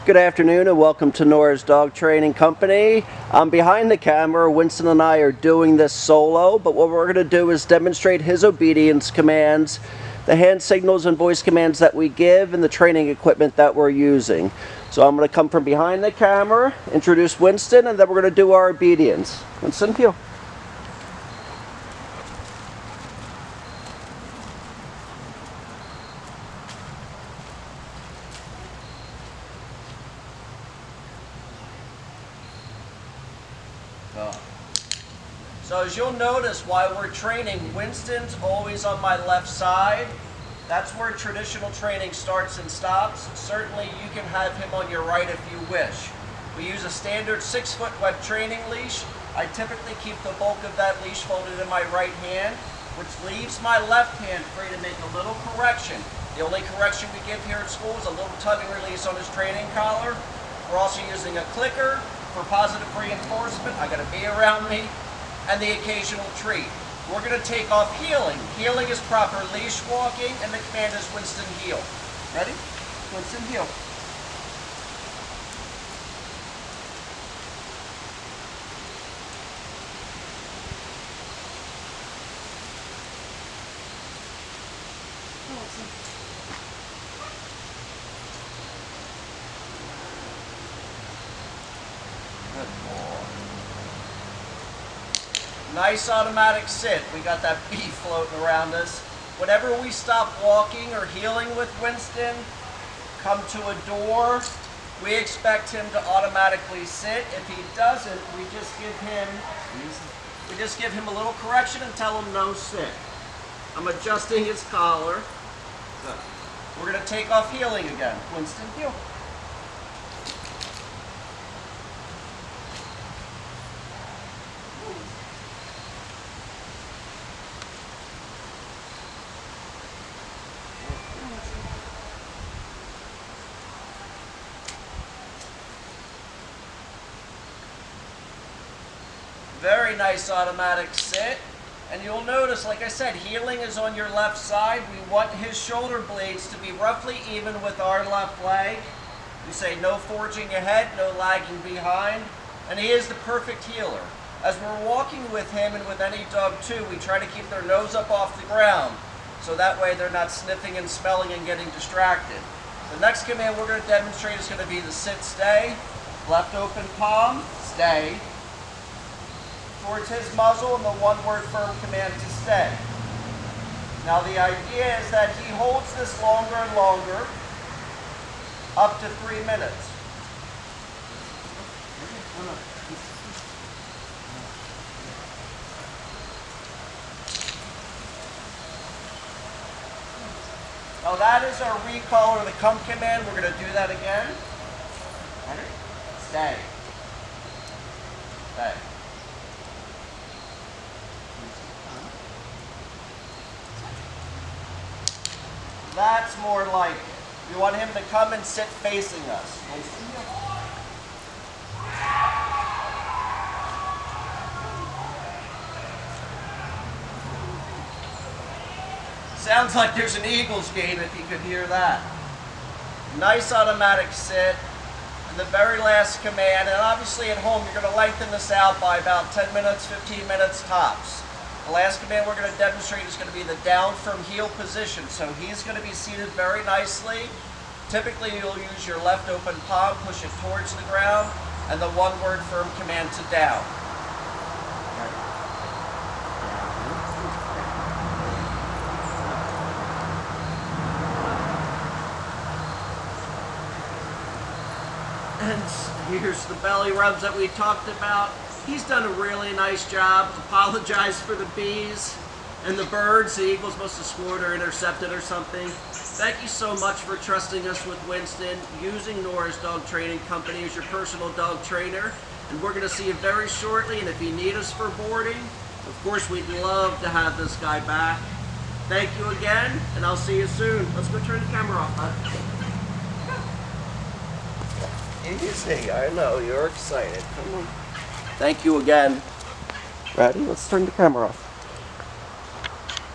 Good afternoon and welcome to Nora's Dog Training Company. Behind the camera, Winston and I are doing this solo, but what we're going to do is demonstrate his obedience commands, the hand signals and voice commands that we give, and the training equipment that we're using. So I'm going to come from behind the camera, introduce Winston, and then we're going to do our obedience. Winston, heel. So as you'll notice while we're training, Winston's always on my left side. That's where traditional training starts and stops. Certainly you can have him on your right if you wish. We use a standard 6-foot web training leash. I typically keep the bulk of that leash folded in my right hand, which leaves my left hand free to make a little correction. The only correction we give here at school is a little tug and release on his training collar. We're also using a clicker for positive reinforcement. I got a bee around me. And the occasional treat. We're going to take off heeling. Heeling is proper leash walking, and the command is Winston heel. Ready? Winston heel. Good boy. Nice automatic sit. We got that bee floating around us. Whenever we stop walking or heeling with Winston, come to a door, we expect him to automatically sit. If he doesn't, we just give him a little correction and tell him no sit. I'm adjusting his collar. Good. We're going to take off heeling again. Winston, heel. Very nice automatic sit. And you'll notice, like I said, heeling is on your left side. We want his shoulder blades to be roughly even with our left leg. We say no forging ahead, no lagging behind. And he is the perfect heeler. As we're walking with him and with any dog too, we try to keep their nose up off the ground. So that way they're not sniffing and smelling and getting distracted. The next command we're going to demonstrate is going to be the sit stay. Left open palm, stay. Towards his muzzle, and the one-word firm command to stay. Now the idea is that he holds this longer and longer, up to 3 minutes. Now that is our recall or the come command. We're going to do that again. Ready? Stay. Stay. That's more like it. We want him to come and sit facing us. Sounds like there's an Eagles game if you could hear that. Nice automatic sit. And the very last command, and obviously at home you're going to lengthen this out by about 10 minutes, 15 minutes tops. The last command we're going to demonstrate is going to be the down from heel position. So he's going to be seated very nicely. Typically you'll use your left open palm, push it towards the ground, and the one-word firm command to down. And here's the belly rubs that we talked about. He's done a really nice job. Apologize for the bees and the birds. The eagles must have scored or intercepted or something. Thank you so much for trusting us with Winston, using Nora's Dog Training Company as your personal dog trainer. And we're going to see you very shortly. And if you need us for boarding, of course, we'd love to have this guy back. Thank you again, and I'll see you soon. Let's go turn the camera off, bud. Easy, I know, you're excited. Come on. Thank you again. Ready? Let's turn the camera off.